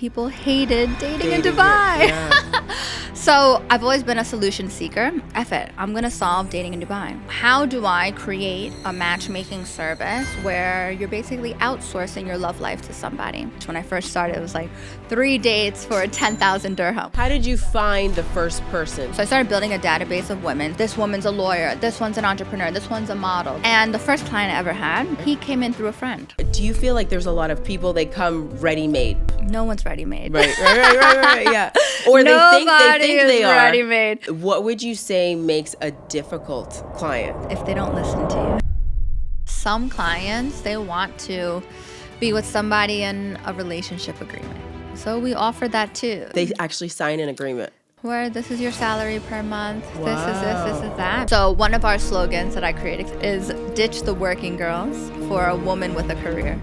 people hated dating in Dubai. So I've always been a solution seeker. F it, I'm going to solve dating in Dubai. How do I create a matchmaking service where you're basically outsourcing your love life to somebody? When I first started, it was like 3 dates for 10,000 dirham. How did you find the first person? So I started building a database of women. This woman's a lawyer. This one's an entrepreneur. This one's a model. And the first client I ever had, he came in through a friend. Do you feel like there's a lot of people, they come ready-made? No one's ready-made. Right, yeah. Or they think they are. Ready-made. What would you say makes a difficult client? If they don't listen to you. Some clients, they want to be with somebody in a relationship agreement. So we offer that too. They actually sign an agreement. Where this is your salary per month, Wow. this is this, this is that. So one of our slogans that I created is ditch the working girls for a woman with a career.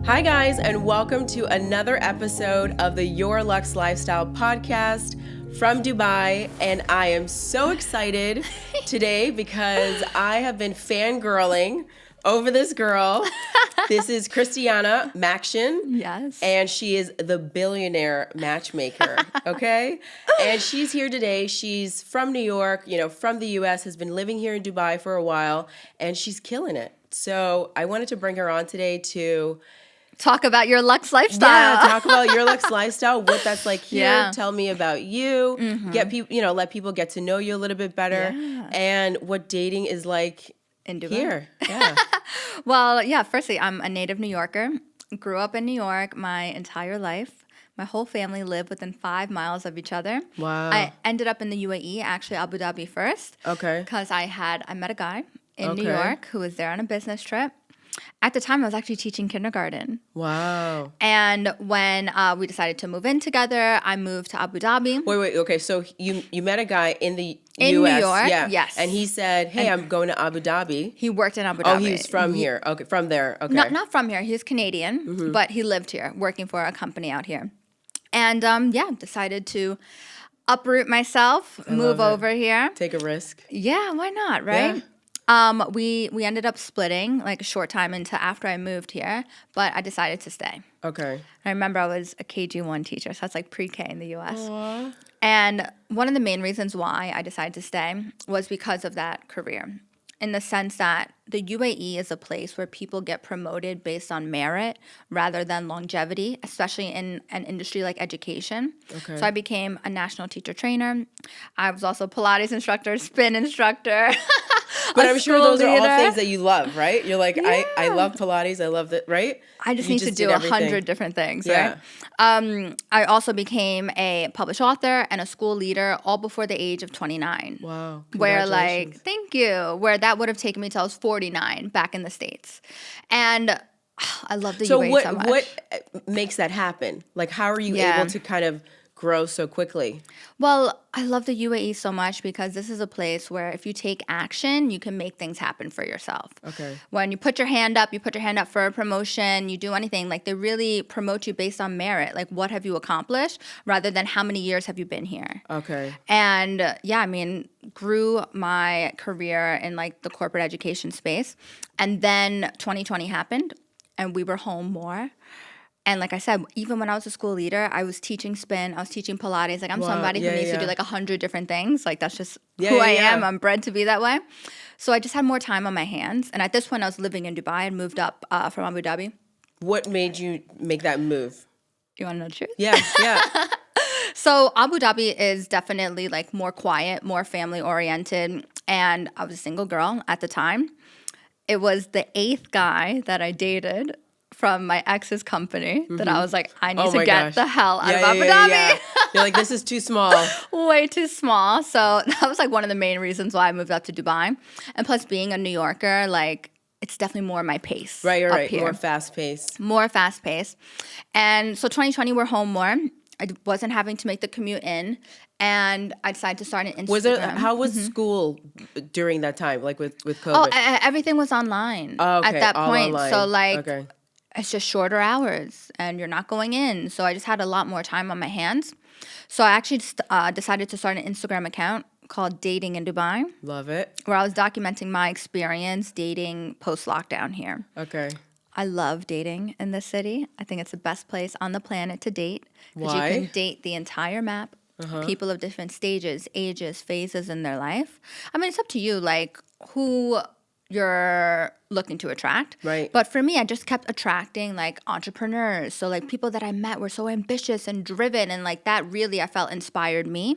Hi guys, and welcome to another episode of the Your Luxe Lifestyle Podcast from Dubai. And I am so excited today because I have been fangirling over this girl. This is Christiana Maxion. Yes. And she is the Billionaire Matchmaker, okay? And she's here today. She's from New York, from the US, has been living here in Dubai for a while, and she's killing it. So I wanted to bring her on today to talk about your luxe lifestyle. Yeah, talk about your luxe lifestyle, what that's like here. Yeah. Tell me about you. Get people, let people get to know you a little bit better, and what dating is like in Dubai. Here. Yeah. Well, yeah, firstly, I'm a native New Yorker. Grew up in New York my entire life. My whole family lived within 5 miles of each other. Wow. I ended up in the UAE, actually Abu Dhabi first. Okay. Because I met a guy in New York who was there on a business trip. At the time, I was actually teaching kindergarten. Wow. And when we decided to move in together, I moved to Abu Dhabi. Wait. Okay, so you met a guy in the in U.S. New York, yeah. yes. And he said, "Hey, I'm going to Abu Dhabi." He worked in Abu Dhabi. Oh, he was from here. Okay, from there. Okay. Not from here. He's Canadian, but he lived here, working for a company out here. And decided to uproot myself, move over here. Take a risk. Yeah, why not, right? Yeah. We ended up splitting like a short time into after I moved here, but I decided to stay. Okay. I remember I was a KG1 teacher, so that's like pre-K in the U.S. Aww. And one of the main reasons why I decided to stay was because of that career, in the sense that the UAE is a place where people get promoted based on merit rather than longevity, especially in an industry like education. Okay. So I became a national teacher trainer. I was also a Pilates instructor, spin instructor. But I'm sure those leader. are all things that you love, right? You're like, yeah. I love Pilates. I love that, right? I just need to do 100 different things, yeah. right? I also became a published author and a school leader all before the age of 29. Wow. Where thank you. Where that would have taken me till I was 49 back in the States. And I love the UAE so much. So what makes that happen? Like, how are you able to kind of grow so quickly? Well, I love the UAE so much because this is a place where if you take action, you can make things happen for yourself. Okay. When you put your hand up for a promotion, you do anything, like they really promote you based on merit. Like, what have you accomplished rather than how many years have you been here? Okay. And grew my career in like the corporate education space. And then 2020 happened and we were home more. And like I said, even when I was a school leader, I was teaching spin, I was teaching Pilates. Like I'm somebody who needs to do like 100 different things. Like that's just who I am. I'm bred to be that way. So I just had more time on my hands. And at this point, I was living in Dubai and moved up from Abu Dhabi. What made you make that move? You want to know the truth? Yeah. So Abu Dhabi is definitely like more quiet, more family oriented. And I was a single girl at the time. It was the 8th guy that I dated from my ex's company that I was like, I need to get the hell out of Abu Dhabi. Yeah. You're like, this is too small. Way too small. So that was like one of the main reasons why I moved up to Dubai. And plus being a New Yorker, like it's definitely more my pace. Right, you're up right. here. More fast paced. More fast paced. And so 2020, we're home more. I wasn't having to make the commute in. And I decided to start an Instagram. How was school during that time, like with COVID? Oh, everything was online at that point. Online. So it's just shorter hours and you're not going in. So I just had a lot more time on my hands. So I actually decided to start an Instagram account called Dating in Dubai, Love it. where I was documenting my experience dating post-lockdown here. Okay. I love dating in this city. I think it's the best place on the planet to date. Because you Why? can date the entire map, people of different stages, ages, phases in their life. I mean, it's up to you, like, who you're looking to attract. Right. But for me, I just kept attracting, like, entrepreneurs. So, like, people that I met were so ambitious and driven. And, like, that really, I felt, inspired me.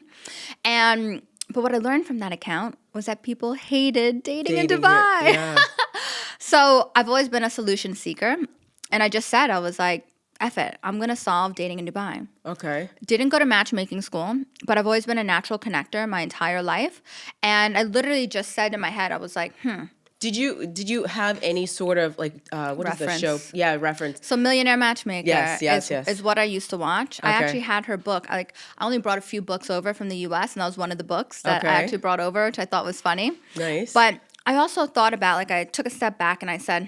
But what I learned from that account was that people hated dating in Dubai. Yeah. So I've always been a solution seeker. And I just said, I was like, F it. I'm going to solve dating in Dubai. Okay. Didn't go to matchmaking school, but I've always been a natural connector my entire life. And I literally just said in my head, I was like, Did you have any sort of like what is the show? Reference. Yeah, reference. So Billionaire Matchmaker Yes. is what I used to watch. I Okay. actually had her book. I only brought a few books over from the US, and that was one of the books that I Okay. actually brought over, which I thought was funny. Nice. But I also thought about, like, I took a step back and I said,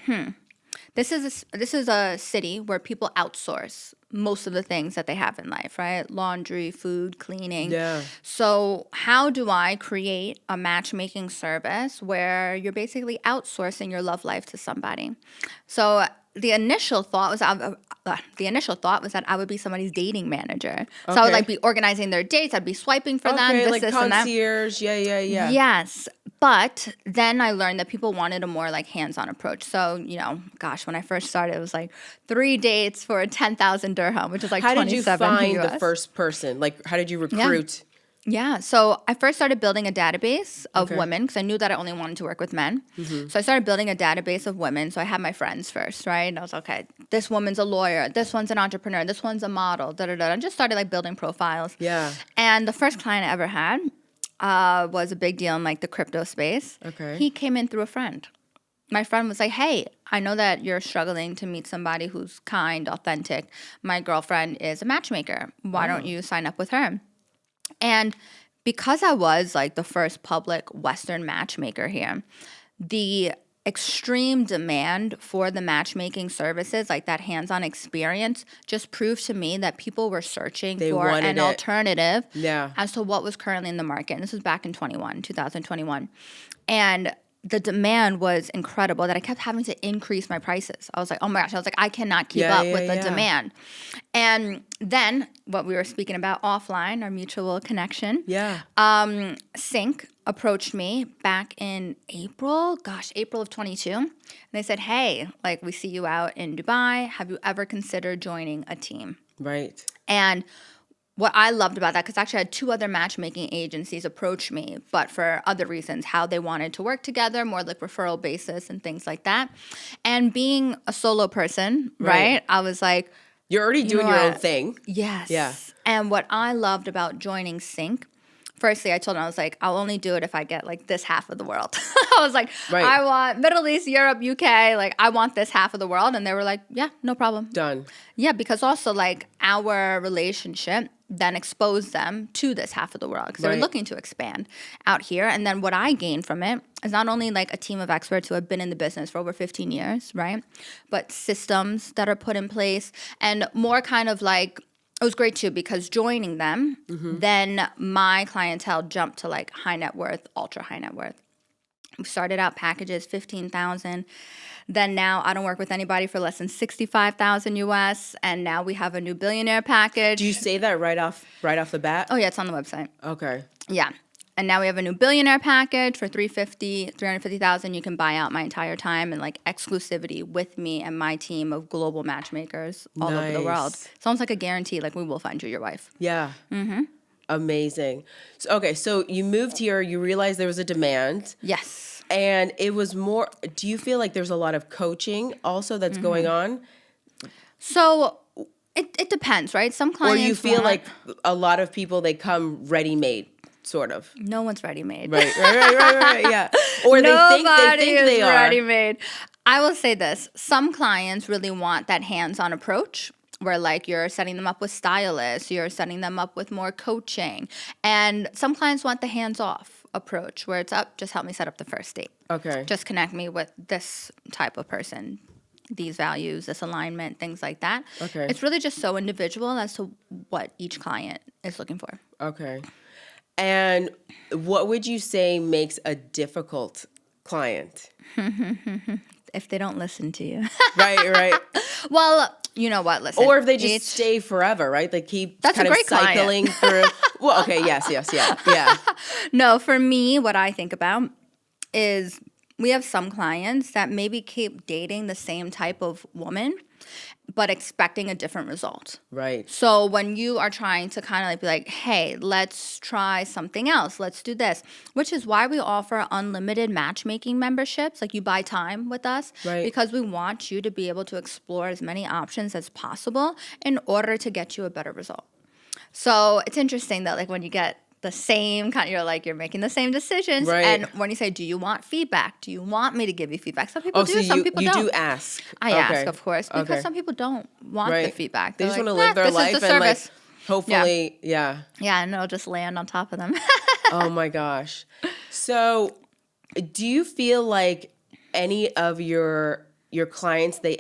this is a city where people outsource most of the things that they have in life, right? Laundry, food, cleaning. Yeah. So how do I create a matchmaking service where you're basically outsourcing your love life to somebody? So the initial thought was that I would be somebody's dating manager. So I would, Okay. like, be organizing their dates. I'd be swiping for them. Okay, like this, and that. concierge. Yeah. Yes. But then I learned that people wanted a more, like, hands-on approach. So, gosh, when I first started, it was like 3 dates for 10,000 dirham, which is like How did you 27 find US. the first person? Like, how did you recruit? Yeah. So I first started building a database of Okay. women because I knew that I only wanted to work with men. So I started building a database of women. So I had my friends first, right? And I was like, okay, this woman's a lawyer. This one's an entrepreneur. This one's a model. I just started, like, building profiles. Yeah. And the first client I ever had was a big deal in, like, the crypto space. Okay. He came in through a friend. My friend was like, hey, I know that you're struggling to meet somebody who's kind, authentic. My girlfriend is a matchmaker. Why don't you sign up with her? And because I was, like, the first public Western matchmaker here, the extreme demand for the matchmaking services, like that hands-on experience, just proved to me that people were searching They for wanted an it. alternative Yeah. as to what was currently in the market. And this was back in 2021. And the demand was incredible that I kept having to increase my prices. I was like, oh my gosh, I cannot keep up with the demand. And then what we were speaking about offline, our mutual connection. Yeah. Sync approached me back in April of 22. And they said, hey, like, we see you out in Dubai. Have you ever considered joining a team? Right. And what I loved about that, because actually I had 2 other matchmaking agencies approach me, but for other reasons, how they wanted to work together, more like referral basis and things like that. And being a solo person, right? I was like, You're already doing know your own what? thing. yes. Yeah. And what I loved about joining Sync, firstly, I told them, I was like, I'll only do it if I get, like, this half of the world. I was like, Right. I want Middle East, Europe, UK, like, I want this half of the world. And they were like, yeah, no problem. Done. Yeah, because also, like, our relationship then exposed them to this half of the world because they were Right. looking to expand out here. And then what I gained from it is not only, like, a team of experts who have been in the business for over 15 years, right? But systems that are put in place and more kind of, like, it was great too because joining them, then my clientele jumped to, like, high net worth, ultra high net worth. We started out packages 15,000. Then now I don't work with anybody for less than 65,000 US, and now we have a new billionaire package. Do you say that right off the bat? Oh yeah, it's on the website. Okay. Yeah. And now we have a new billionaire package for 350,000. You can buy out my entire time and, like, exclusivity with me and my team of global matchmakers all over the world. Nice. It's almost like a guarantee, like, we will find you your wife. Yeah. Amazing. So you moved here, you realized there was a demand, Yes. and it was more, do you feel like there's a lot of coaching also that's going on? So it depends, right? Some Or clients you feel want- like a lot of people, they come ready-made, sort of? no one's ready made. Right, yeah. Or they Nobody think is they are. ready-made. I will say this. Some clients really want that hands-on approach where, like, you're setting them up with stylists, you're setting them up with more coaching. And some clients want the hands-off approach where it's up, just help me set up the first date. Okay. Just connect me with this type of person, these values, this alignment, things like that. Okay. It's really just so individual as to what each client is looking for. Okay. And what would you say makes a difficult client? If they don't listen to you. Right. Well, you know what? Listen. Or if they just stay forever, right? They keep That's kind a of great cycling through. Well, okay, yes, yeah. No, for me, what I think about is we have some clients that maybe keep dating the same type of woman, but expecting a different result. Right. So when you are trying to kind of like be like, hey, let's try something else. Let's do this, which is why we offer unlimited matchmaking memberships. Like you buy time with us because we want you to be able to explore as many options as possible in order to get you a better result. So it's interesting that like when you get the same kind, you're making the same decisions. Right. And when you say, do you want feedback? Do you want me to give you feedback? Some people do, so some people don't. You do ask. I ask, of course, because some people don't want the feedback. They They're just like, want to live their life and like hopefully, Yeah, and it'll just land on top of them. Oh my gosh. So do you feel like any of your clients, they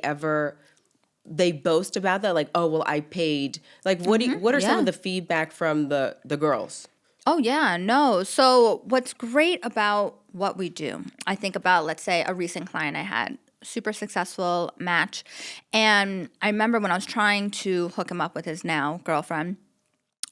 boast about that? Like, oh, well, I paid. Like, what are some of the feedback from the girls? Oh, yeah, no. So what's great about what we do, I think about, let's say, a recent client I had, super successful match. And I remember when I was trying to hook him up with his now girlfriend,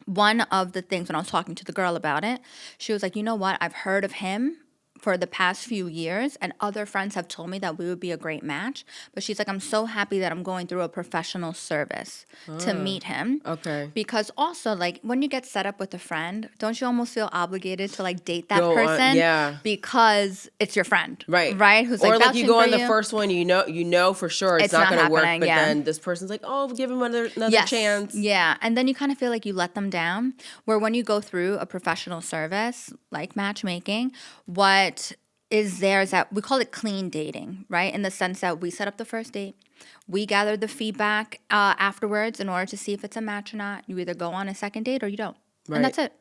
one of the things when I was talking to the girl about it, she was like, you know what? I've heard of him for the past few years, and other friends have told me that we would be a great match. But she's like, I'm so happy that I'm going through a professional service to meet him. Okay. Because also, like, when you get set up with a friend, don't you almost feel obligated to, like, date that person? Because it's your friend. Right? Who's, or, like you go on the first one, you know for sure it's not going to work, but then this person's like, oh, give him another chance. Yeah. And then you kind of feel like you let them down. Where when you go through a professional service, like matchmaking, what is there is that we call it clean dating, right? In the sense that we set up the first date. We gather the feedback afterwards in order to see if it's a match or not. You either go on a second date or you don't. Right. And that's it.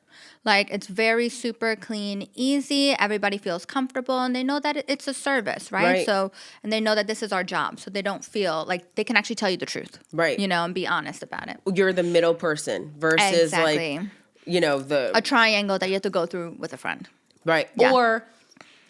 Like, it's very super clean, easy. Everybody feels comfortable, and they know that it's a service, right? So, and they know that this is our job, so they don't feel like they can actually tell you the truth, right? You know, and be honest about it. You're the middle person versus like, you know, a triangle that you have to go through with a friend, right? Yeah. Or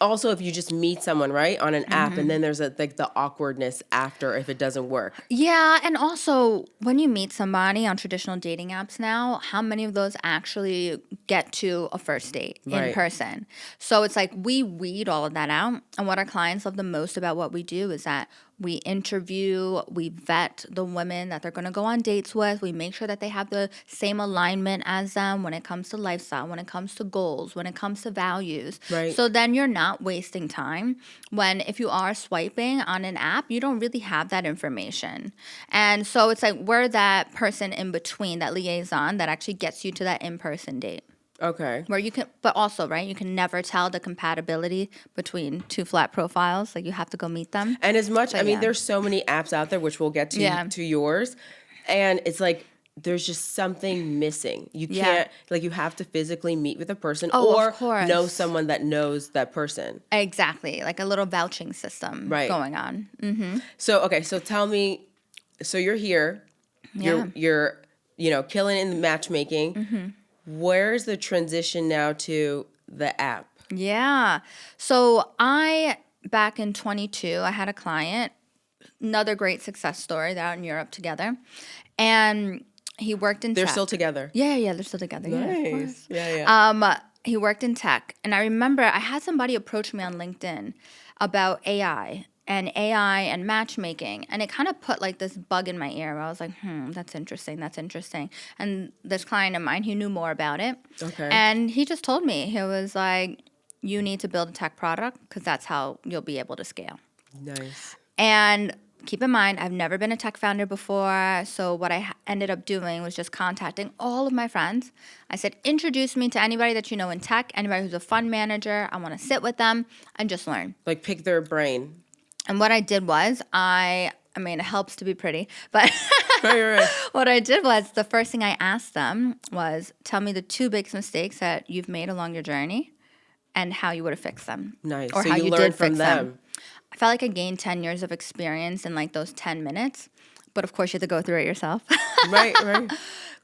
also, if you just meet someone, right, on an app, and then there's like the awkwardness after if it doesn't work. Yeah, and also when you meet somebody on traditional dating apps now, how many of those actually get to a first date in person? So it's like we weed all of that out. And what our clients love the most about what we do is that we interview, we vet the women that they're going to go on dates with. We make sure that they have the same alignment as them when it comes to lifestyle, when it comes to goals, when it comes to values. Right. So then you're not wasting time when if you are swiping on an app, you don't really have that information. And so it's like we're that person in between, that liaison that actually gets you to that in-person date. Okay. Where you can, but also, right, you can never tell the compatibility between two flat profiles. Like, you have to go meet them. And as much, I mean, there's so many apps out there, which we'll get to yours. And it's like, there's just something missing. You can't, like, you have to physically meet with a person or know someone that knows that person. Exactly. Like a little vouching system going on. Mm-hmm. So, okay, so tell me, so you're here, you're, you know, killing in the matchmaking. Mm-hmm. Where's the transition now to the app? Yeah. So back in 22, I had a client, another great success story. They're out in Europe together. And he worked in tech. They're still together? Yeah, they're still together. Nice. Yeah, of course. Yeah. He worked in tech. And I remember I had somebody approach me on LinkedIn about AI and matchmaking. And it kind of put like this bug in my ear where I was like, that's interesting. And this client of mine, he knew more about it. Okay. And he just told me, he was like, you need to build a tech product because that's how you'll be able to scale. Nice. And keep in mind, I've never been a tech founder before. So what I ended up doing was just contacting all of my friends. I said, introduce me to anybody that you know in tech, anybody who's a fund manager. I want to sit with them and just learn. Like pick their brain. And what I did was, I mean, it helps to be pretty, but right. What I did was, the first thing I asked them was, tell me the 2 biggest mistakes that you've made along your journey and how you would have fixed them. Nice. Or so how you you learned did from fix them. them. I felt like I gained 10 years of experience in like those 10 minutes but of course you have to go through it yourself. Right.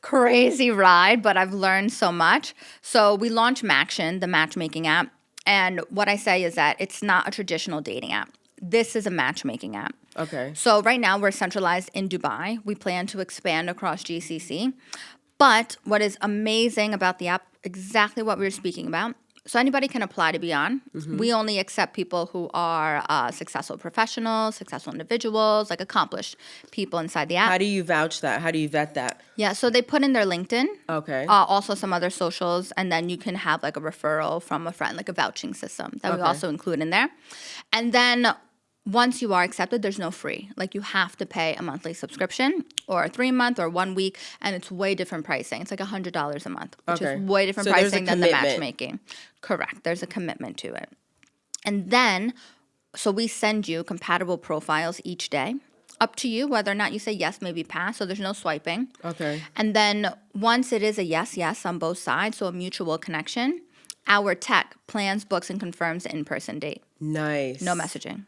Crazy ride, but I've learned so much. So we launched Maxion, the matchmaking app. And what I say is that it's not a traditional dating app. This is a matchmaking app. Okay. So right now we're centralized in Dubai. We plan to expand across GCC. But what is amazing about the app, exactly what we were speaking about, so anybody can apply to be on. We only accept people who are successful professionals, successful individuals, like accomplished people inside the app. How do you vouch that? How do you vet that? Yeah, so they put in their LinkedIn. Okay. Also some other socials, and then you can have like a referral from a friend, like a vouching system that we also include in there. And then once you are accepted, there's no free. Like you have to pay a monthly subscription or a 3-month or 1 week, and it's way different pricing. It's like $100 a month, which is way different pricing than the matchmaking. Correct. There's a commitment to it. And then, so we send you compatible profiles each day. Up to you whether or not you say yes, maybe pass. So there's no swiping. Okay. And then once it is a yes on both sides, so a mutual connection, our tech plans, books, and confirms the in-person date. Nice. No messaging.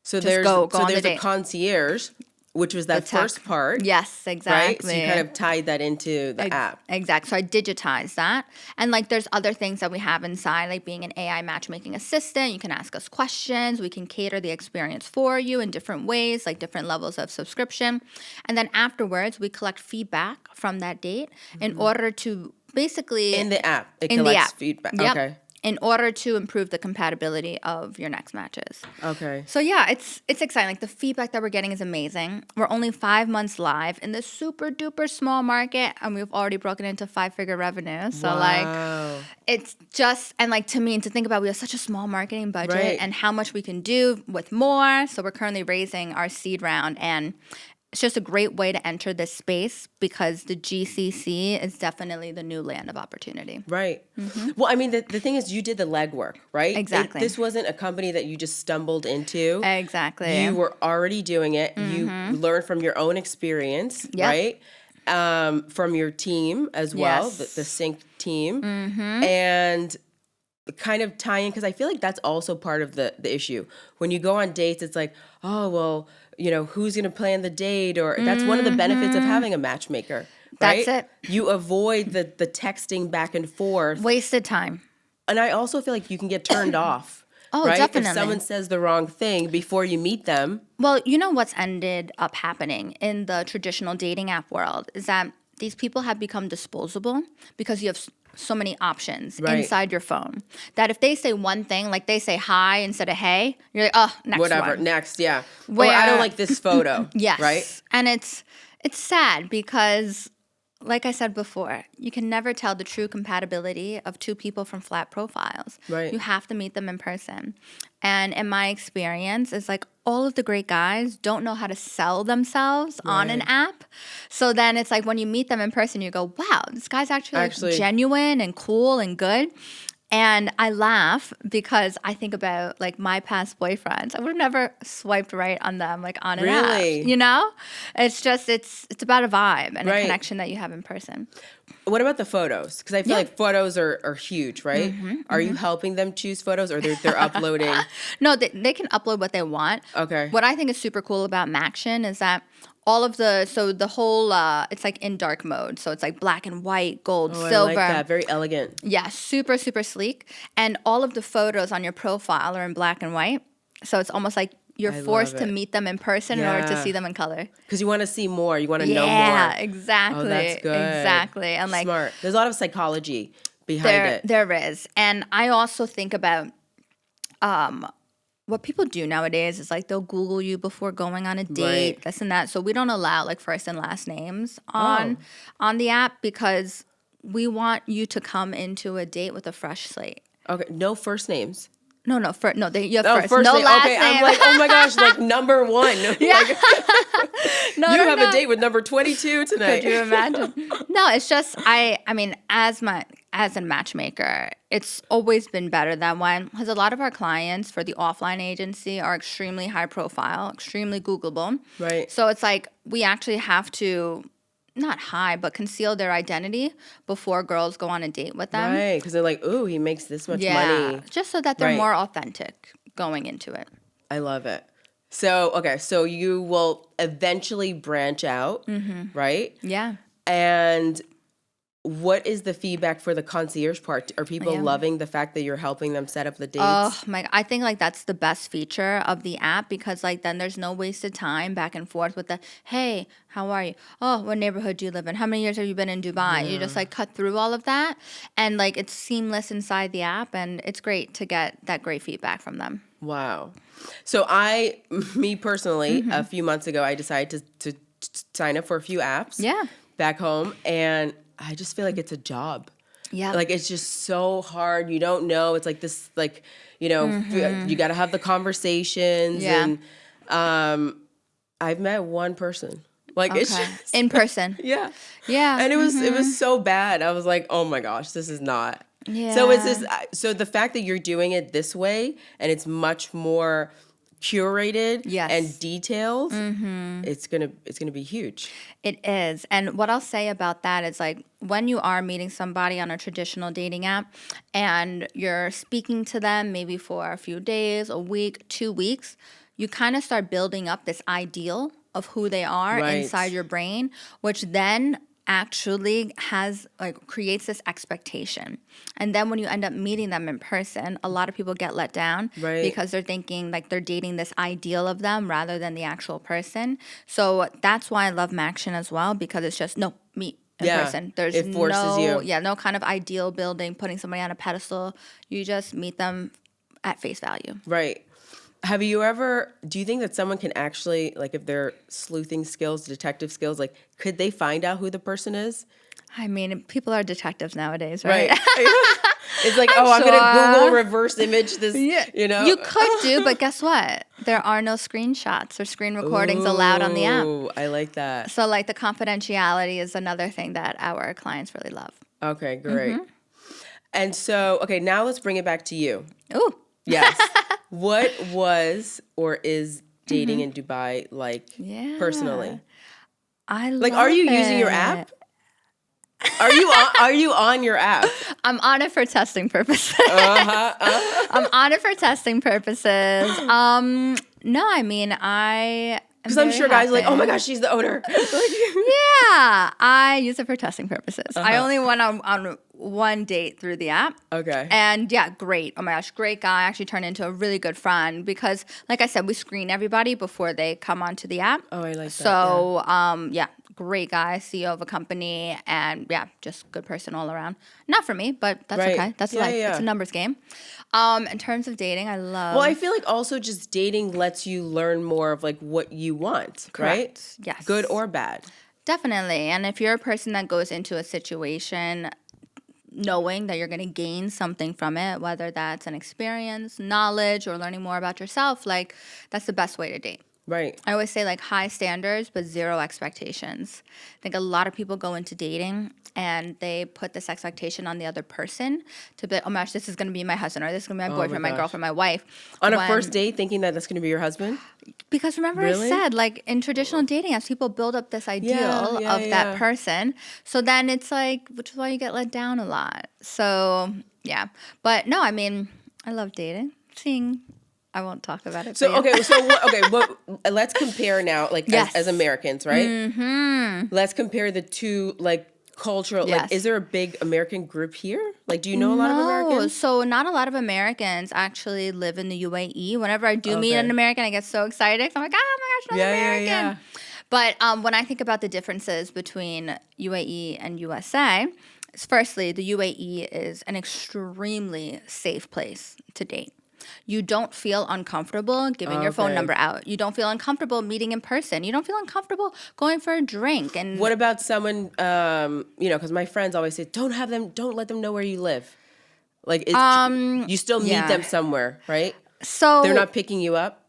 So Just there's go on the a date. concierge, which was that first part. Yes, exactly. Right? So you kind of tied that into the app. Exactly. So I digitized that. And like there's other things that we have inside, like being an AI matchmaking assistant. You can ask us questions. We can cater the experience for you in different ways, like different levels of subscription. And then afterwards, we collect feedback from that date in order to basically... In the app. It in the collects app. feedback. Yep. Okay. In order to improve the compatibility of your next matches. Okay. So yeah, it's exciting. Like the feedback that we're getting is amazing. We're only 5 months live in this super duper small market, and we've already broken into 5-figure revenue. So like, it's just, and like to me, and to think about, we have such a small marketing budget and how much we can do with more. So we're currently raising our seed round, and it's just a great way to enter this space because the GCC is definitely the new land of opportunity. Right. Well, I mean, the thing is you did the legwork, right? Exactly. This wasn't a company that you just stumbled into. Exactly. You were already doing it. You learned from your own experience, right? From your team as well, the Sync team. And kind of tie in, because I feel like that's also part of the issue. When you go on dates, it's like, oh, well, you know, who's going to plan the date? Or that's one of the benefits of having a matchmaker, right? That's it. You avoid the texting back and forth. Wasted time. And I also feel like you can get turned off. Oh, right? definitely. If someone says the wrong thing before you meet them. Well, you know what's ended up happening in the traditional dating app world is that these people have become disposable because you have so many options inside your phone that if they say one thing, like they say hi instead of hey, you're like, oh, next Whatever, one. next, yeah. Or I don't like this photo. Yes. Right? And it's sad because, like I said before, you can never tell the true compatibility of two people from flat profiles. Right. You have to meet them in person. And in my experience, it's like all of the great guys don't know how to sell themselves on an app. So then it's like when you meet them in person, you go, wow, this guy's actually like genuine and cool and good. And I laugh because I think about like my past boyfriends. I would have never swiped right on them like on an app. You know? It's just it's about a vibe and a connection that you have in person. What about the photos? Because I feel like photos are huge, right? Are you helping them choose photos, or they're uploading? No, they can upload what they want. Okay. What I think is super cool about Maxion is that all of the whole, it's like in dark mode. So it's like black and white, gold, silver. I like that. Very elegant. Yeah, super, super sleek. And all of the photos on your profile are in black and white. So it's almost like you're forced to meet them in person in order to see them in color. Because you want to see more. You want to know more. Yeah, exactly. Oh, that's good. Exactly. And like, smart. There's a lot of psychology behind it. There is. And I also think about what people do nowadays is like they'll Google you before going on a date, this and that. So we don't allow like first and last names on the app because we want you to come into a date with a fresh slate. Okay, no first names. No, you have first. No first name. last name. I'm like, oh my gosh, like number one. Yeah. Like, you have a date with number 22 tonight. Could you imagine? No, it's just I mean, as a matchmaker, it's always been better that one because a lot of our clients for the offline agency are extremely high profile, extremely Googleable. Right. So it's like we actually have to not hide, but conceal their identity before girls go on a date with them. Right, because they're like, ooh, he makes this much money. Just so that they're more authentic going into it. I love it. So you will eventually branch out, right? Yeah. And what is the feedback for the concierge part? Are people loving the fact that you're helping them set up the dates? Oh my, I think like that's the best feature of the app, because like then there's no wasted time back and forth with the, hey, how are you? Oh, what neighborhood do you live in? How many years have you been in Dubai? You just like cut through all of that, and like it's seamless inside the app, and it's great to get that great feedback from them. Wow. So me personally, a few months ago, I decided to sign up for a few apps back home, and I just feel like it's a job. Yeah. Like it's just so hard. You don't know. It's like this, like, you got to have the conversations. Yeah. And I've met one person. Like it's just, in person. Yeah. Yeah. And it was so bad. I was like, oh my gosh, this is not. Yeah. So the fact that you're doing it this way and it's much more curated and detailed, it's gonna be huge. It is. And what I'll say about that is like when you are meeting somebody on a traditional dating app and you're speaking to them maybe for a few days, a week, 2 weeks, you kind of start building up this ideal of who they are inside your brain, which then actually creates this expectation. And then when you end up meeting them in person, a lot of people get let down because they're thinking like they're dating this ideal of them rather than the actual person. So that's why I love Maxion as well, because it's just meet in person. There's it forces no kind of ideal building, putting somebody on a pedestal. You just meet them at face value. Right. Do you think that someone can actually, like if they're sleuthing skills, detective skills, like could they find out who the person is? I mean, people are detectives nowadays, right? It's like, I'm going to Google reverse image this, You could do, but guess what? There are no screenshots or screen recordings allowed on the app. I like that. So like the confidentiality is another thing that our clients really love. Okay, great. And so, now let's bring it back to you. Ooh. Yes. What was or is dating in Dubai like personally? I love Are you using your app? Are you on your app? I'm on it for testing purposes. I'm on it for testing purposes. No, I mean because I'm sure guys are like, oh my gosh, she's the owner. Yeah, I use it for testing purposes. I only went on one date through the app. Okay. And yeah, great. Oh my gosh, great guy. Actually turned into a really good friend because, like I said, we screen everybody before they come onto the app. Oh, I like that. So, great guy, CEO of a company, and just good person all around. Not for me, but that's okay. That's life. It's a numbers game. In terms of dating, I love. Well, I feel like also just dating lets you learn more of like what you want, right? Yes. Good or bad. Definitely. And if you're a person that goes into a situation knowing that you're going to gain something from it, whether that's an experience, knowledge, or learning more about yourself, like that's the best way to date. Right. I always say like high standards, but zero expectations. I think a lot of people go into dating and they put this expectation on the other person to be, oh my gosh, this is going to be my husband, or this is going to be my boyfriend, my girlfriend, my wife. On a first date, thinking that that's going to be your husband? Because remember I said, like in traditional dating apps, people build up this ideal of that person. So then it's like, which is why you get let down a lot. So yeah. But no, I mean, I love dating. I won't talk about it. Let's compare now, like as Americans, right? Mm-hmm. Let's compare the two, like cultural. Like, is there a big American group here? Like, do you know a lot of Americans? So not a lot of Americans actually live in the UAE. Whenever I do meet an American, I get so excited. I'm like, oh my gosh, another American. Yeah. But when I think about the differences between UAE and USA, firstly, the UAE is an extremely safe place to date. You don't feel uncomfortable giving your phone number out. You don't feel uncomfortable meeting in person. You don't feel uncomfortable going for a drink. And what about someone, because my friends always say, don't let them know where you live. Like, you still meet them somewhere, right? So they're not picking you up?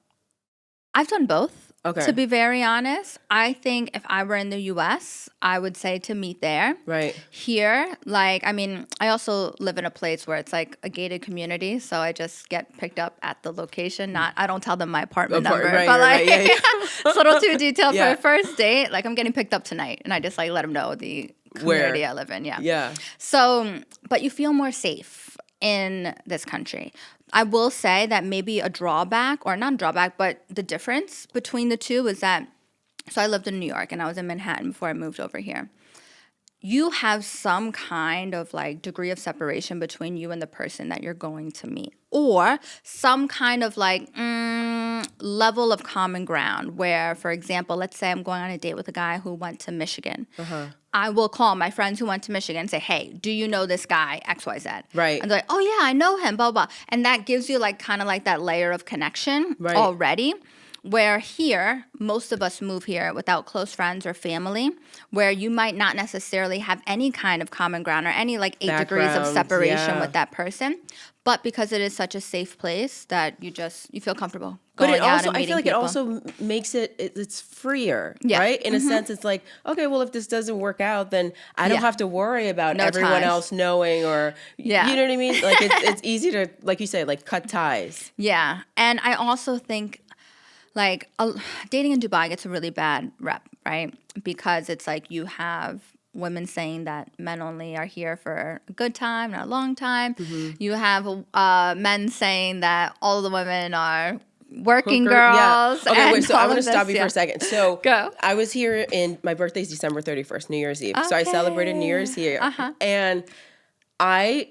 I've done both. Okay. To be very honest, I think if I were in the U.S., I would say to meet there. Right. Here, I also live in a place where it's like a gated community, so I just get picked up at the location. I don't tell them my apartment number, but it's a little too detailed for a first date. Like, I'm getting picked up tonight, and I just let them know the community I live in. Yeah. Yeah. So, but you feel more safe. in this country. I will say that maybe a drawback, or not a drawback, but the difference between the two is that, so I lived in New York and I was in Manhattan before I moved over here. You have some kind of like degree of separation between you and the person that you're going to meet, or some kind of like level of common ground where, for example, let's say I'm going on a date with a guy who went to Michigan. I will call my friends who went to Michigan and say, hey, do you know this guy, XYZ? Right. And they're like, oh yeah, I know him, blah, blah. And that gives you like kind of like that layer of connection already. Where here, most of us move here without close friends or family, where you might not necessarily have any kind of common ground or any like 8 degrees of separation with that person. But because it is such a safe place that you feel comfortable going out and meeting I feel like people. it also makes it's freer, right? In a sense, it's like, okay, well, if this doesn't work out, then I don't have to worry about everyone else knowing, or you know what I mean? Like it's easy to, like you say, like cut ties. Yeah. And I also think like dating in Dubai gets a really bad rep, right? Because it's like you have women saying that men only are here for a good time, not a long time. You have men saying that all the women are working girls. Yeah. Okay, wait, so I'm going to stop stop you for a second. So Go. I was here my birthday's December 31st, New Year's Eve. So I celebrated New Year's here. And I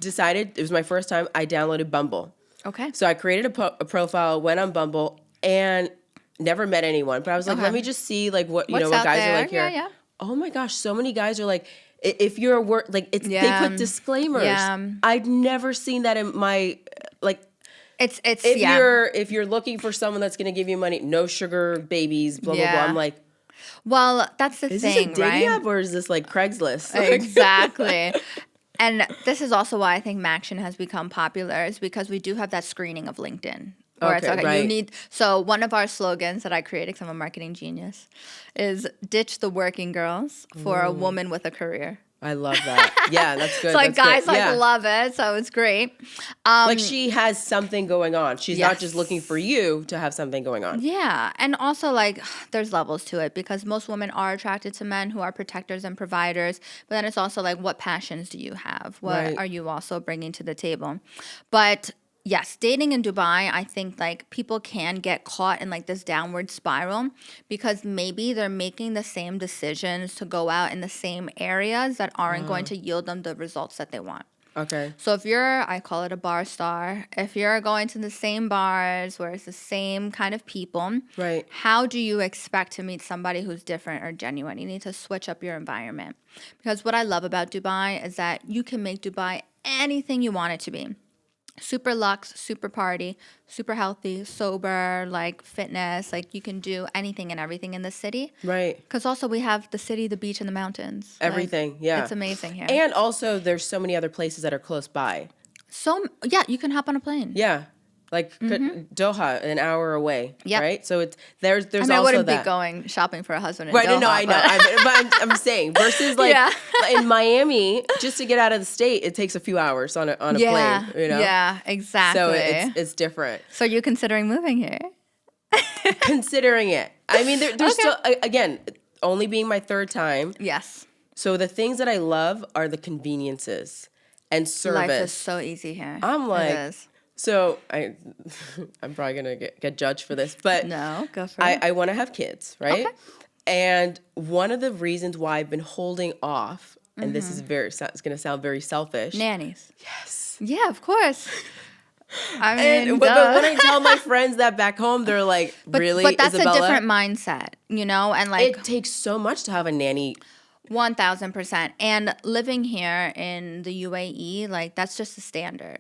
decided, it was my first time, I downloaded Bumble. Okay. So I created a profile, went on Bumble, and never met anyone. But I was like, let me just see like what What's what out guys there? are like here. Yeah. Oh my gosh, so many guys are like, if you're they put disclaimers. Yeah. I've never seen that in my like. It's If you're looking for someone that's going to give you money, no sugar babies, blah blah blah. I'm like, well, that's the is thing, this a dating app or is this like Craigslist? Exactly. And this is also why I think Maxion has become popular, is because we do have that screening of LinkedIn. Or it's okay, so one of our slogans that I created, because I'm a marketing genius, is ditch the working girls for a woman with a career. I love that. Yeah, that's good. So like guys love it, so it's great. Like she has something going on. She's not just looking for you to have something going on. Yeah, and also like there's levels to it, because most women are attracted to men who are protectors and providers. But then it's also like, what passions do you have? What are you also bringing to the table? But yes, dating in Dubai, I think like people can get caught in like this downward spiral, because maybe they're making the same decisions to go out in the same areas that aren't going to yield them the results that they want. Okay. So if you're, I call it a bar star, if you're going to the same bars where it's the same kind of people, right? How do you expect to meet somebody who's different or genuine? You need to switch up your environment. Because what I love about Dubai is that you can make Dubai anything you want it to be. Super luxe, super party, super healthy, sober, like fitness. Like you can do anything and everything in the city. Right. Because also we have the city, the beach, and the mountains. Everything, yeah. It's amazing here. And also there's so many other places that are close by. So, yeah, you can hop on a plane. Yeah. Like Doha, an hour away, right? So it's there's also that. I wouldn't be going shopping for a husband in Doha. Right, no, I know. But I'm saying versus like in Miami, just to get out of the state, it takes a few hours on a plane, you know? Yeah, exactly. So it's different. So you're considering moving here? Considering it. I mean, there's still, again, only being my third time. Yes. So the things that I love are the conveniences and service. Life is so easy here. I'm like... It is. So I'm probably gonna get judged for this, but no, go for it. I want to have kids, right? Okay. And one of the reasons why I've been holding off, and this is it's gonna sound very selfish. Nannies. Yes. Yeah, of course. I mean, but when I tell my friends that back home, they're like, "Really, But that's Isabella?" a different mindset, you know, and like it takes so much to have a nanny. 1,000%. And living here in the UAE, like that's just the standard.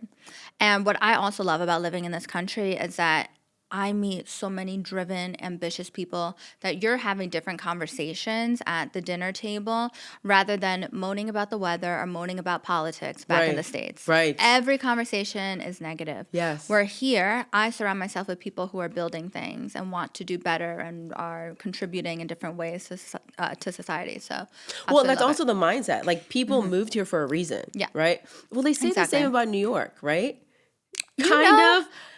And what I also love about living in this country is that I meet so many driven, ambitious people that you're having different conversations at the dinner table rather than moaning about the weather or moaning about politics back in the States. Right. Every conversation is negative. Yes. Where here, I surround myself with people who are building things and want to do better and are contributing in different ways to society. So, well, that's also the mindset. Like people moved here for a reason. Yeah. Right. Well, they say the same about New York, right?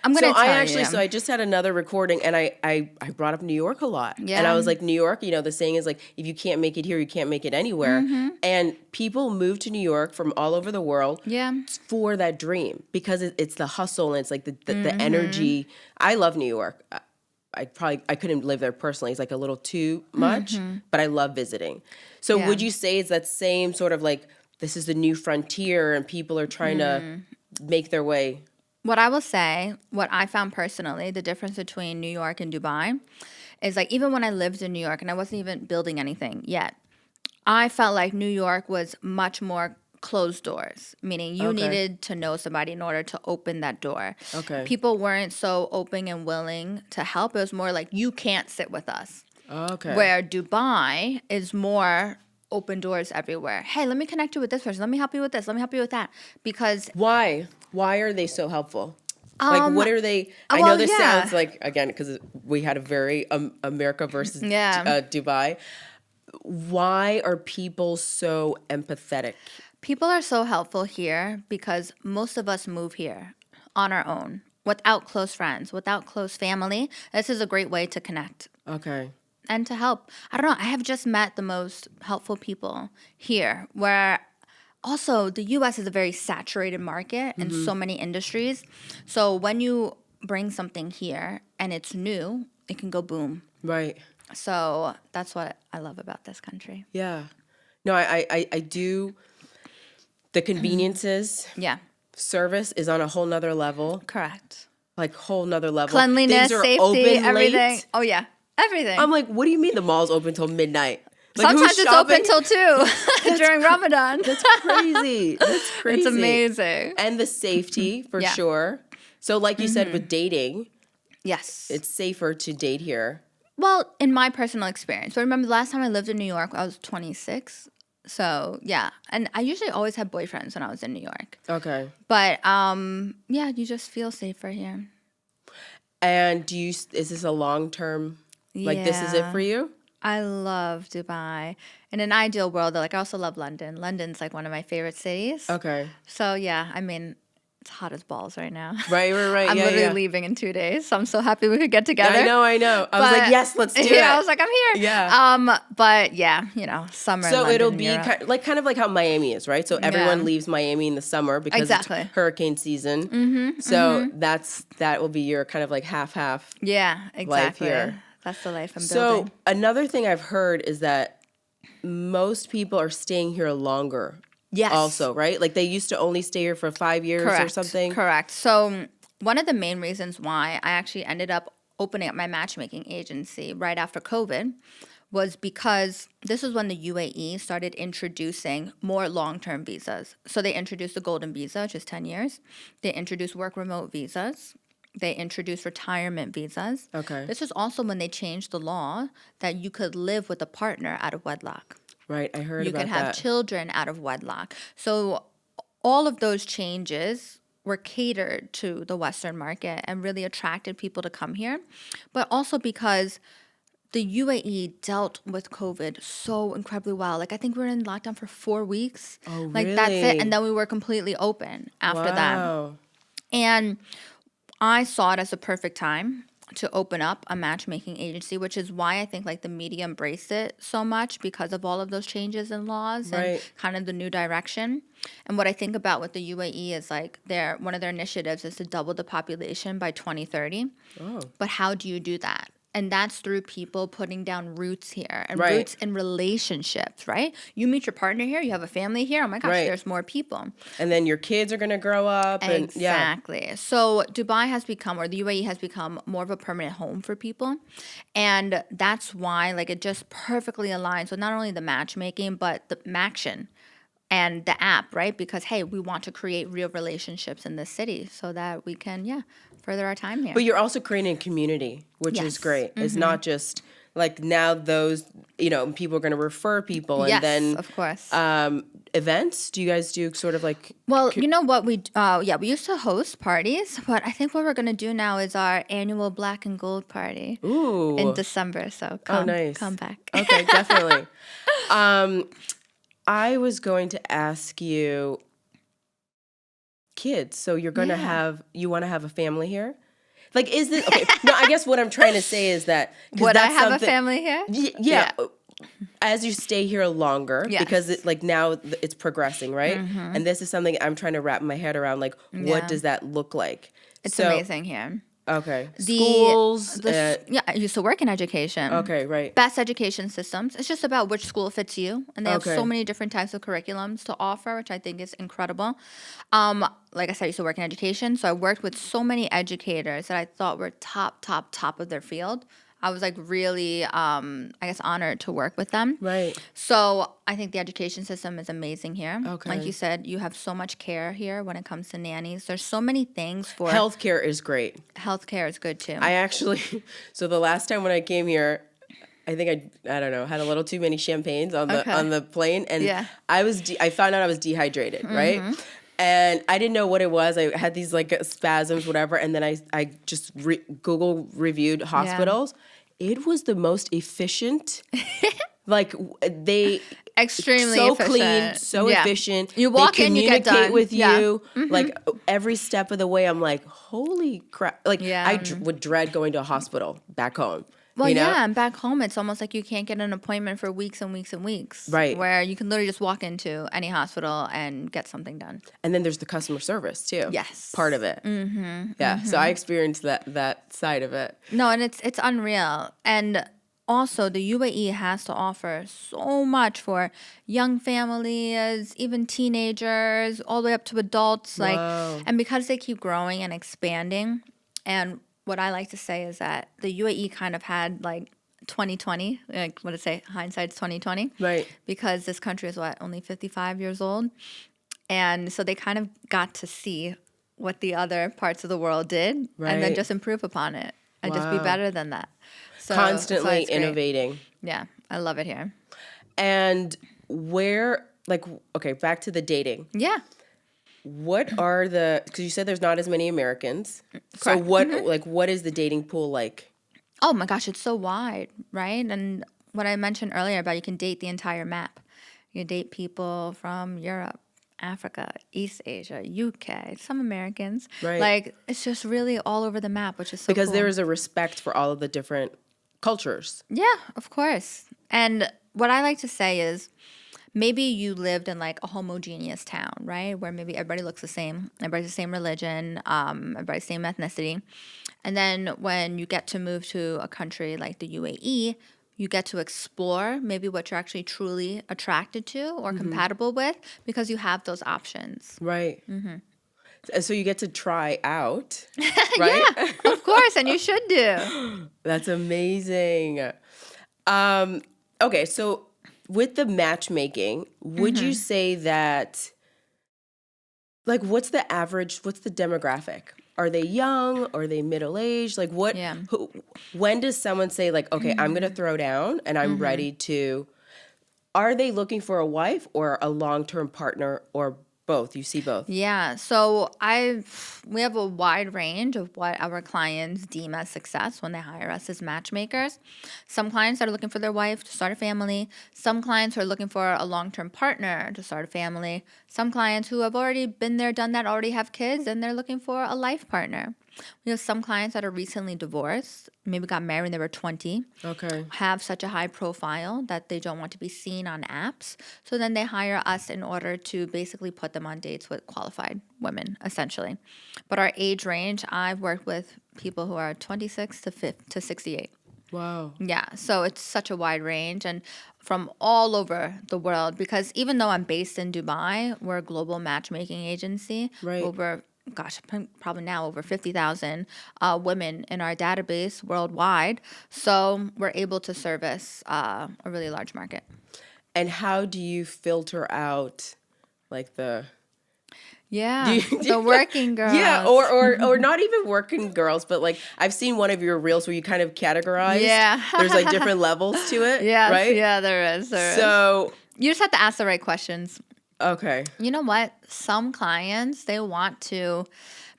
I'm going to tell you. So I just had another recording and I brought up New York a lot. Yeah. And I was like, New York, the saying is like, if you can't make it here, you can't make it anywhere. Mm-hmm. And people move to New York from all over the world for that dream because it's the hustle and it's like the energy. I love New York. I couldn't live there personally. It's like a little too much, but I love visiting. So would you say it's that same sort of like, this is the new frontier and people are trying to make their way? What I will say, what I found personally, the difference between New York and Dubai is like even when I lived in New York and I wasn't even building anything yet, I felt like New York was much more closed doors, meaning you needed to know somebody in order to open that door. Okay. People weren't so open and willing to help. It was more like, you can't sit with us. Okay. Where Dubai is more open doors everywhere. Hey, let me connect you with this person. Let me help you with this. Let me help you with that. Because why are they so helpful? Like, what are they? I know this sounds like, again, because we had a very America versus Dubai. Why are people so empathetic? People are so helpful here because most of us move here on our own, without close friends, without close family. This is a great way to connect. Okay. And to help. I don't know. I have just met the most helpful people here, where also the U.S. is a very saturated market in so many industries. So when you bring something here and it's new, it can go boom. Right. So that's what I love about this country. Yeah. No, I do. The conveniences. Yeah. Service is on a whole nother level. Correct. Like whole nother level. Cleanliness, safety, open everything. Late. Oh, yeah. Everything. I'm like, what do you mean the mall's open till midnight? Like, sometimes it's open till 2 during Ramadan. That's crazy. That's crazy. It's amazing. And the safety, for sure. So like you said, with dating, yes, it's safer to date here. Well, in my personal experience. But remember, the last time I lived in New York, I was 26. So, yeah. And I usually always had boyfriends when I was in New York. Okay. But, yeah, you just feel safer here. And is this a long-term, like this is it for you? I love Dubai. In an ideal world, though, like I also love London. London's like one of my favorite cities. Okay. So, yeah, I mean, it's hot as balls right now. Right. I'm literally leaving in 2 days, so I'm so happy we could get together. I know. I was like, yes, let's do it. I was like, I'm here. Yeah. But yeah, summer. So in it'll London, be kind of like how Miami is, right? So everyone leaves Miami in the summer because it's hurricane season. So that will be your kind of like half. Yeah, exactly. Life here. That's the life I'm building. building. So another thing I've heard is that most people are staying here longer. Yes. Also, right? Like they used to only stay here for 5 years or something. Correct. So one of the main reasons why I actually ended up opening up my matchmaking agency right after COVID was because this is when the UAE started introducing more long-term visas. So they introduced the golden visa, which is 10 years. They introduced work remote visas. They introduced retirement visas. Okay. This is also when they changed the law that you could live with a partner out of wedlock. Right, I heard about that. You could have children out of wedlock. So all of those changes were catered to the Western market and really attracted people to come here. But also because the UAE dealt with COVID so incredibly well. Like I think we were in lockdown for 4 weeks. Oh, really? Like that's it. And then we were completely open after that. And I saw it as a perfect time to open up a matchmaking agency, which is why I think like the media embraced it so much because of all of those changes in laws and kind of the new direction. And what I think about with the UAE is like one of their initiatives is to double the population by 2030. Oh. But how do you do that? And that's through people putting down roots here and roots in relationships, right? You meet your partner here, you have a family here. Oh my gosh, there's more people. And then your kids are going to grow up. Exactly. So Dubai has become, or the UAE has become more of a permanent home for people. And that's why like it just perfectly aligns with not only the matchmaking, but the Maxion and the app, right? Because, hey, we want to create real relationships in this city so that we can, further our time here. But you're also creating a community, which is great. It's not just like now those, people are going to refer people and then of course. Events. Do you guys do sort of like? Well, you know what we used to host parties, but I think what we're going to do now is our annual Black and Gold party in December. So come back. Okay, definitely. I was going to ask you, kids. So you're going to you want to have a family here? Like, is this okay? No, I guess what I'm trying to say is that would I have a family here? Yeah. As you stay here longer, Yes. because now it's progressing, right? And this is something I'm trying to wrap my head around. Like, what does that look like? It's amazing here. Okay. Schools. I used to work in education. Okay, right. Best education systems. It's just about which school fits you. And they have so many different types of curriculums to offer, which I think is incredible. Like I said, I used to work in education. So I worked with so many educators that I thought were top of their field. I was like really, I guess, honored to work with them. Right. So I think the education system is amazing here. Okay. Like you said, you have so much care here when it comes to nannies. There's so many things for Healthcare is great. Healthcare is good too. I actually, so the last time when I came here, I think I don't know, had a little too many champagnes on the plane, and I found out I was dehydrated, right? And I didn't know what it was. I had these like spasms, whatever. And then I just Google reviewed hospitals. Yeah. It was the most efficient. Like they extremely so efficient. clean, so efficient. You walk in, you get done. Communicate with you. Like every step of the way. I'm like, holy crap! Like I would dread going to a hospital back home. Well, and back home, it's almost like you can't get an appointment for weeks and weeks and weeks. Right. Where you can literally just walk into any hospital and get something done. And then there's the customer service, too. Yes. Part of it. Yeah, so I experienced that side of it. No, and it's unreal. And also, the UAE has to offer so much for young families, even teenagers, all the way up to adults. Wow. And because they keep growing and expanding, and what I like to say is that the UAE kind of had like 2020, like what did it say? Hindsight's 2020. Right. Because this country is only 55 years old. And so they kind of got to see what the other parts of the world did and then just improve upon it and just be better than that. So constantly innovating. Yeah, I love it here. And back to the dating. Yeah. What are because you said there's not as many Americans. Correct. So what is the dating pool like? Oh my gosh, it's so wide, right? And what I mentioned earlier about you can date the entire map. You date people from Europe, Africa, East Asia, UK, some Americans. Right. Like it's just really all over the map, which is so because cool. there is a respect for all of the different cultures. Yeah, of course. And what I like to say is maybe you lived in like a homogeneous town, right? Where maybe everybody looks the same, everybody's the same religion, everybody's the same ethnicity. And then when you get to move to a country like the UAE, you get to explore maybe what you're actually truly attracted to or compatible with because you have those options. Right. So you get to try out, right? Yeah, of course, and you should do. That's amazing. Okay, so with the matchmaking, would you say that, like, what's the demographic? Are they young? Are they middle-aged? Like, when does someone say, like, okay, I'm going to throw down and I'm ready to, are they looking for a wife or a long-term partner or both? You see both? Yeah. So we have a wide range of what our clients deem as success when they hire us as matchmakers. Some clients are looking for their wife to start a family. Some clients are looking for a long-term partner to start a family. Some clients who have already been there, done that, already have kids, and they're looking for a life partner. We have some clients that are recently divorced, maybe got married when they were 20, have such a high profile that they don't want to be seen on apps. So then they hire us in order to basically put them on dates with qualified women, essentially. But our age range, I've worked with people who are 26 to 68. Wow. Yeah, so it's such a wide range and from all over the world because even though I'm based in Dubai, we're a global matchmaking agency. Right. Probably now over 50,000 women in our database worldwide. So we're able to service a really large market. And how do you filter out like the... the working girls. Yeah, or not even working girls, but like I've seen one of your reels where you kind of categorize. Yeah. There's like different levels to it. Yeah, right? Yeah, there is. So you just have to ask the right questions. Okay. You know what? Some clients, they want to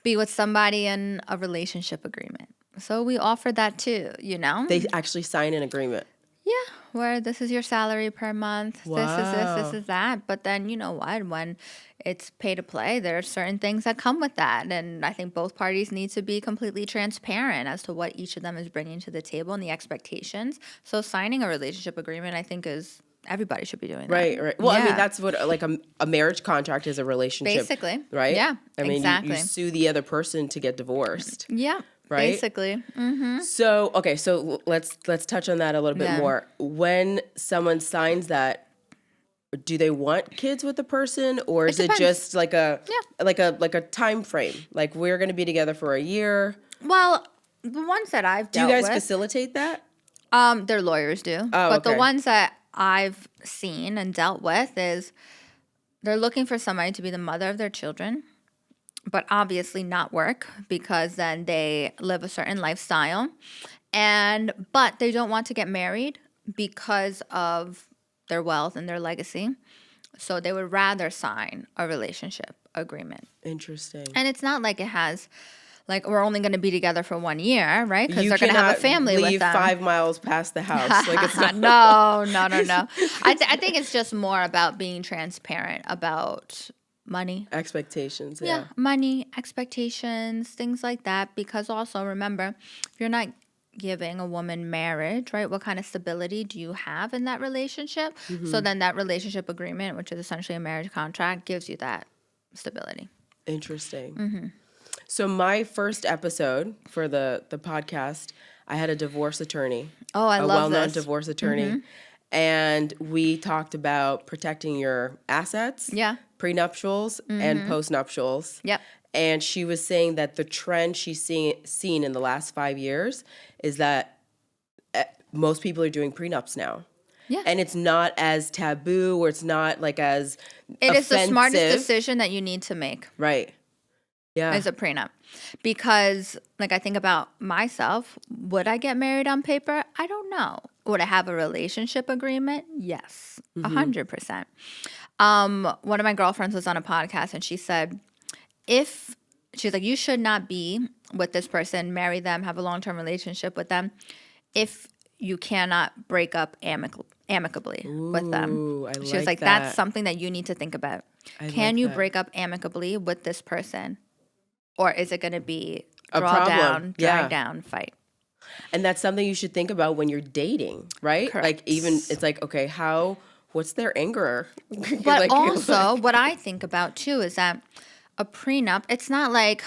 be with somebody in a relationship agreement. So we offer that too, you know? They actually sign an agreement. Yeah, where this is your salary per month, this is this is that. But then you know what? When it's pay to play. There are certain things that come with that. And I think both parties need to be completely transparent as to what each of them is bringing to the table and the expectations. So signing a relationship agreement, I think, is everybody should be doing that. Right. Well, I mean, that's what like a marriage contract is, a relationship. Basically. Right? Yeah, I mean, exactly. you sue the other person to get divorced. Yeah, right? basically. Mm-hmm. So, okay, so let's touch on that a little bit more. When someone signs that, do they want kids with the person, or is it just like a time frame? Like, we're going to be together for a year. Well, the ones that I've dealt with. Do you guys facilitate that? Their lawyers do. Oh, but okay. the ones that I've seen and dealt with is they're looking for somebody to be the mother of their children, but obviously not work, because then they live a certain lifestyle. But they don't want to get married because of their wealth and their legacy. So they would rather sign a relationship agreement. Interesting. And it's not like it has, like, we're only going to be together for 1 year, right? Because they're going to have a family with them. Leave 5 miles past the house. Like, it's not. No. I think it's just more about being transparent about money. Expectations, yeah. Money, expectations, things like that. Because also, remember, if you're not giving a woman marriage, right, what kind of stability do you have in that relationship? Mm-hmm. So then that relationship agreement, which is essentially a marriage contract, gives you that stability. Interesting. Mm-hmm. So my first episode for the podcast, I had a divorce attorney. Oh, I love this. A well-known divorce attorney. Mm-hmm. And we talked about protecting your assets, prenuptials, and postnuptials. Yep. And she was saying that the trend she's seen in the last 5 years is that most people are doing prenups now. Yeah. And it's not as taboo, or it's not like as It offensive. Is the smartest decision that you need to make. Right. Yeah. Is a prenup. Because, like, I think about myself, would I get married on paper? I don't know. Would I have a relationship agreement? Yes, 100%. One of my girlfriends was on a podcast, and she said, she's like, you should not be with this person, marry them, have a long-term relationship with them, if you cannot break up amicably with them. She was like, that's something that you need to think about. Can you break up amicably with this person? Or is it going to be drag down fight? And that's something you should think about when you're dating, right? Correct. Like, even it's like, okay, what's their anger? But also, what I think about too is that a prenup, it's not like,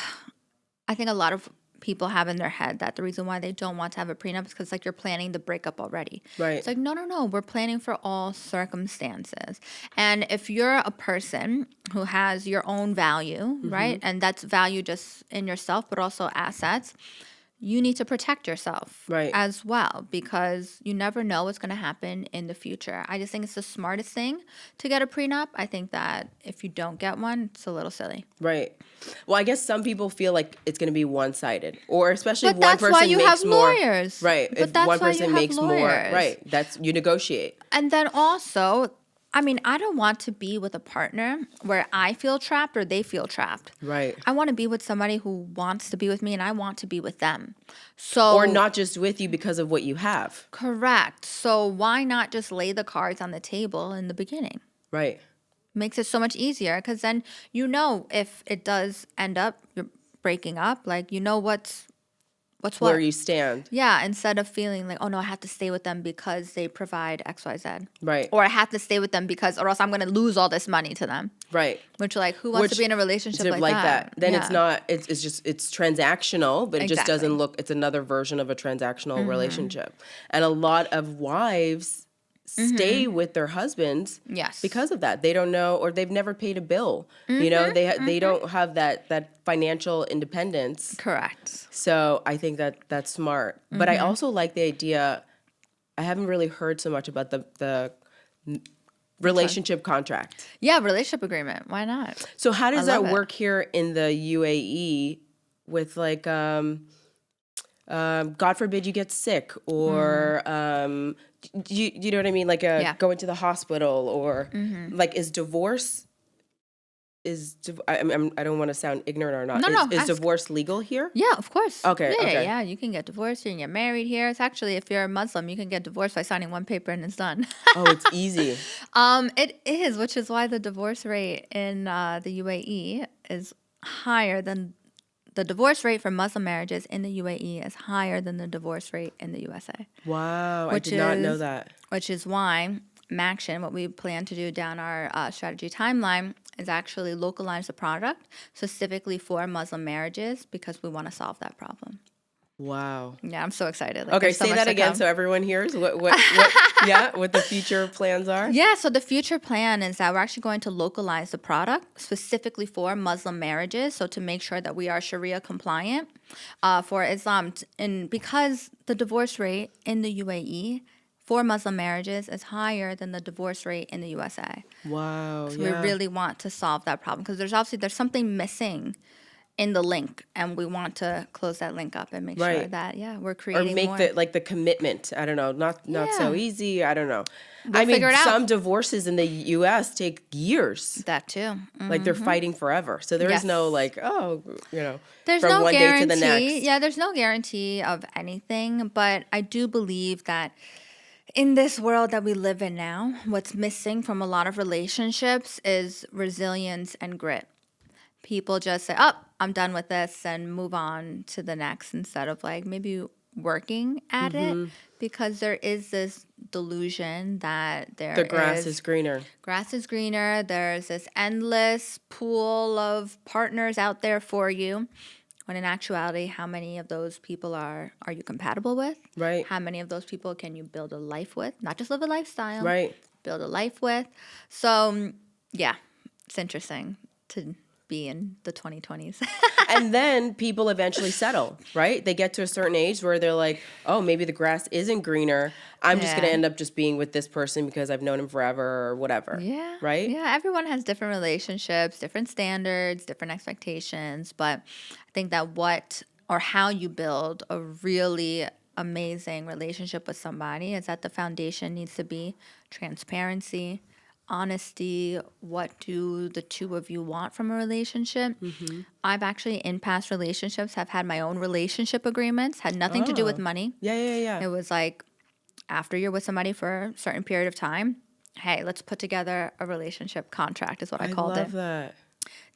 I think a lot of people have in their head that the reason why they don't want to have a prenup is because, like, you're planning the breakup already. Right. It's like, no, we're planning for all circumstances. And if you're a person who has your own value, right, and that's value just in yourself, but also assets, you need to protect yourself as well, because you never know what's going to happen in the future. I just think it's the smartest thing to get a prenup. I think that if you don't get one, it's a little silly. Right. Well, I guess some people feel like it's going to be one-sided, or especially if but one person makes more. But that's why you have lawyers. Right. If one person makes more, right, that's, you negotiate. And then also, I mean, I don't want to be with a partner where I feel trapped or they feel trapped. Right. I want to be with somebody who wants to be with me, and I want to be with them. So, or not just with you because of what you have. Correct. So why not just lay the cards on the table in the beginning? Right. Makes it so much easier, because then you know if it does end up you're breaking up, like, you know what's where you stand. Yeah, instead of feeling like, oh no, I have to stay with them because they provide XYZ. Right. Or I have to stay with them because, or else I'm going to lose all this money to them. Right. Which, like, who wants to be in a relationship like that? Then it's not, it's just, it's transactional, but it just doesn't look, it's another version of a transactional relationship. And a lot of wives stay with their husbands because of that. They don't know, or they've never paid a bill. You know, they don't have that financial independence. Correct. So I think that's smart. But I also like the idea, I haven't really heard so much about the relationship contract. Yeah, relationship agreement. Why not? So how does that work here in the UAE with, like, God forbid you get sick, or you know what I mean? Like, going to the hospital, or like, is divorce I don't want to sound ignorant or not. No, Is ask. divorce legal here? Yeah, of course. Okay, Yeah, okay. yeah. You can get divorced. You can get married here. It's actually, if you're a Muslim, you can get divorced by signing one paper and it's done. Oh, it's easy. It is, which is why the divorce rate in the UAE is higher than the divorce rate for Muslim marriages in the UAE is higher than the divorce rate in the USA. Wow, I did not know that. Which is why Maxion, what we plan to do down our strategy timeline, is actually localize the product specifically for Muslim marriages because we want to solve that problem. Wow. Yeah, I'm so excited. Okay, say that again so everyone hears what the future plans are. Yeah, so the future plan is that we're actually going to localize the product specifically for Muslim marriages, so to make sure that we are Sharia compliant for Islam. And because the divorce rate in the UAE for Muslim marriages is higher than the divorce rate in the USA. Wow. So we really want to solve that problem because there's something missing in the link, and we want to close that link up and make sure that we're creating or make more. the commitment. I don't know, not so easy. I don't know. We'll figure it out. Some divorces in the U.S. take years. That too. Mm-hmm. Like they're fighting forever. So there is no there's there's from no one guarantee. day to the next. Yeah, there's no guarantee of anything, but I do believe that in this world that we live in now, what's missing from a lot of relationships is resilience and grit. People just say, oh, I'm done with this and move on to the next instead of like maybe working at it, because there is this delusion that the grass is greener. Grass is greener. There's this endless pool of partners out there for you. When in actuality, how many of those people are you compatible with? Right. How many of those people can you build a life with? Not just live a lifestyle. Right. Build a life with. So, yeah, it's interesting to be in the 2020s. And then people eventually settle, right? They get to a certain age where they're like, oh, maybe the grass isn't greener. I'm just going to end up just being with this person because I've known him forever or whatever. Yeah. Right? Yeah. Everyone has different relationships, different standards, different expectations. But I think that how you build a really amazing relationship with somebody is that the foundation needs to be transparency, honesty. What do the two of you want from a relationship? I've actually, in past relationships, have had my own relationship agreements, had nothing to do with money. Yeah. It was like, after you're with somebody for a certain period of time, hey, let's put together a relationship contract is what I called it. I love that.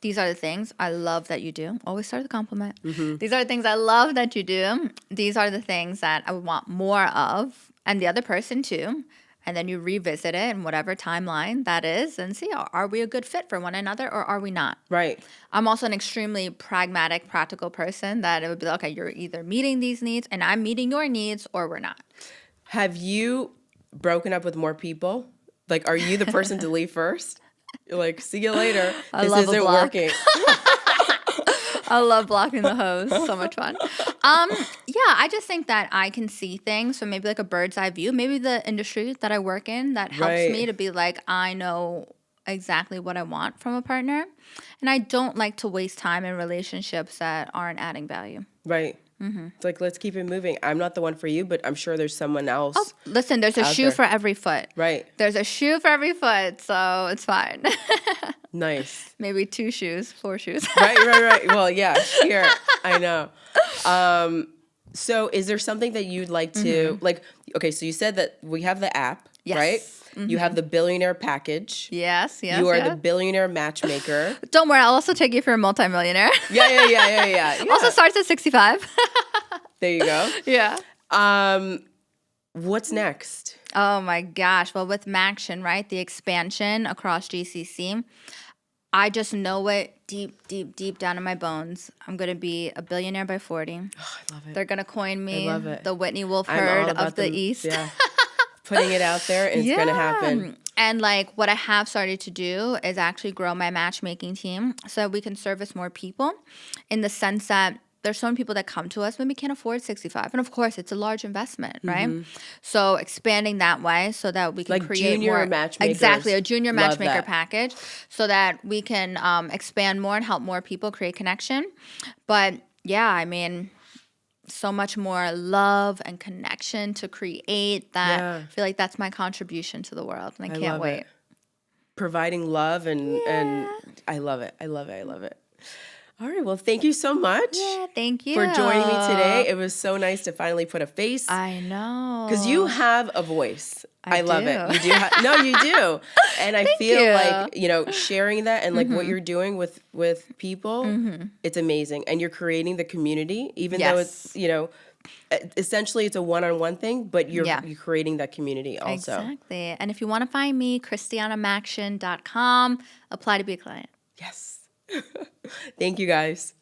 These are the things I love that you do. Always start with a compliment. These are the things I love that you do. These are the things that I would want more of, and the other person too. And then you revisit it in whatever timeline that is and see, are we a good fit for one another or are we not? Right. I'm also an extremely pragmatic, practical person that it would be like, okay, you're either meeting these needs and I'm meeting your needs or we're not. Have you broken up with more people? Like, are you the person to leave first? You're like, see you later. This isn't working. I love blocking the host. So much fun. I just think that I can see things from maybe like a bird's eye view. Maybe the industry that I work in that helps me to be like, I know exactly what I want from a partner. And I don't like to waste time in relationships that aren't adding value. Right. It's like, let's keep it moving. I'm not the one for you, but I'm sure there's someone else. Oh, listen, there's a shoe for every foot. Right. There's a shoe for every foot, so it's fine. Nice. Maybe 2 shoes, 4 shoes. Right. Well, yeah, here. I know. So is there something that you'd like to, like, okay, so you said that we have the app, right? You have the Billionaire package. Yes. You are the Billionaire Matchmaker. Don't worry, I'll also take you for a multimillionaire. Yeah. Also starts at 65. There you go. Yeah. What's next? Oh my gosh. Well, with Maxion, right, the expansion across GCC, I just know it deep down in my bones. I'm going to be a billionaire by 40. Oh, I love it. They're going to coin me the Whitney Wolf I'm Herd all about of the East. Yeah. Putting it out there, and it's going to happen. And like what I have started to do is actually grow my matchmaking team so that we can service more people, in the sense that there's so many people that come to us maybe can't afford 65. And of course, it's a large investment, right? So expanding that way so that we can like create junior more. Matchmakers. Exactly, a junior matchmaker package so that we can expand more and help more people create connection. But yeah, I mean, so much more love and connection to create that. I feel like that's my contribution to the world, and I can't wait. providing love and I love it. I love it. I love it. All right. Well, thank you so much. Yeah, thank you for joining me today. It was so nice to finally put a face. I know. Because you have a voice. I love do. it. You do. No, you do. And I feel like, you know, sharing that and like what you're doing with people, it's amazing. And you're creating the community, even though it's, you know, essentially it's a one-on-one thing, but you're creating that community also. Exactly. And if you want to find me, christianamaxion.com, apply to be a client. Yes. Thank you guys.